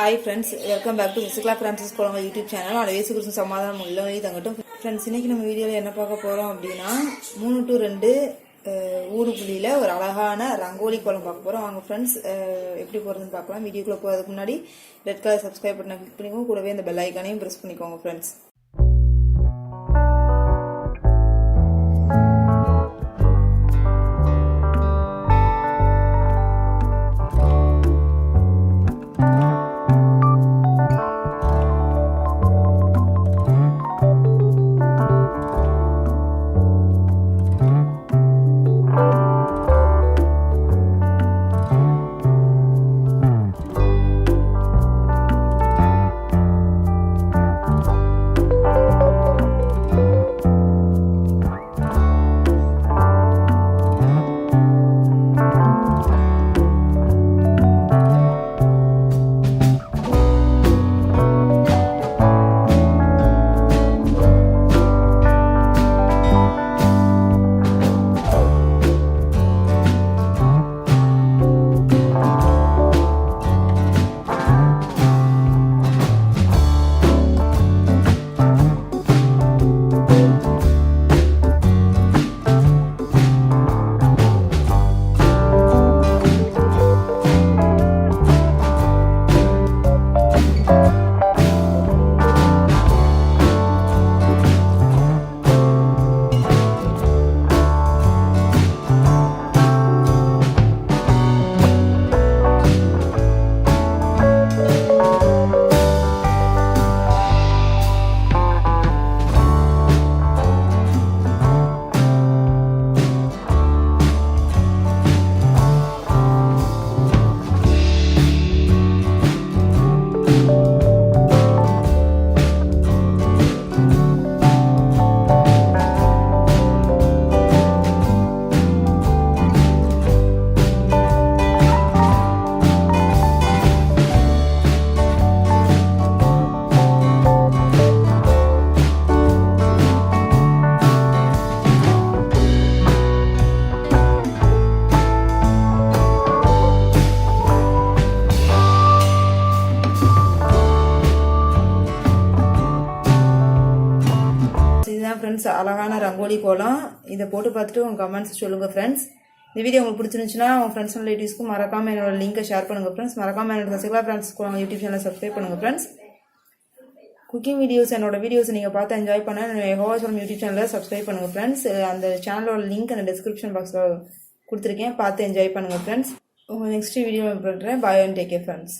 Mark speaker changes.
Speaker 1: Hi friends, welcome back to Sasikala Francis Kolam YouTube channel. அதை வேசு குறிச்சு சமாதானம் உள்ளவே தங்கட்டும். ஃப்ரெண்ட்ஸ், இன்னைக்கு நம்ம வீடியோவில் என்ன பார்க்க போகிறோம் அப்படின்னா 3 to 2 ஊரு புள்ளியில் ஒரு அழகான ரங்கோலி கோலம் பார்க்க போகிறோம். அவங்க ஃப்ரெண்ட்ஸ் எப்படி போகிறதுன்னு பார்க்கலாம். வீடியோக்குள்ளே போகிறதுக்கு முன்னாடி ரெட் கலர் சப்ஸ்கிரைப் பட்டனை கிளிக் பண்ணிக்கோங்க. கூடவே அந்த பெல் ஐக்கானையும் ப்ரெஸ் பண்ணிக்கோங்க ஃப்ரெண்ட்ஸ். இதுதான் ஃப்ரெண்ட்ஸ் அழகான ரங்கோலி கோலம். இதை போட்டு பார்த்துட்டு உங்கள் கமெண்ட்ஸ் சொல்லுங்கள் ஃப்ரெண்ட்ஸ். இந்த வீடியோ உங்களுக்கு பிடிச்சிருந்துச்சுன்னா உங்கள் ஃப்ரெண்ட்ஸ் அண்ட் ரிலேட்டிவ்ஸ்க்கு மறக்காமல் என்னோட லிங்கை ஷேர் பண்ணுங்கள் ஃப்ரெண்ட்ஸ். மறக்காமல் என்னோட சசிகலா ஃப்ரான்சிஸ் கோலம் யூடியூப் சேனலை சப்ஸ்கிரைப் பண்ணுங்கள் ஃப்ரெண்ட்ஸ். குக்கிங் வீடியோஸ் என்னோட வீடியோஸ் நீங்கள் பார்த்து என்ஜாய் பண்ண ஹோவாசலம் யூடியூப் சேனலில் சப்ஸ்கிரைப் பண்ணுங்கள் ஃப்ரெண்ட்ஸ். அந்த சேனலோட லிங்க் அந்த டிஸ்கிரிப்ஷன் பாக்ஸில் கொடுத்துருக்கேன், பார்த்து என்ஜாய் பண்ணுங்கள் ஃப்ரெண்ட்ஸ். உங்கள் நெக்ஸ்ட் வீடியோ பண்ணுறேன். பாய் அண்ட் டேக் கேர் ஃப்ரெண்ட்ஸ்.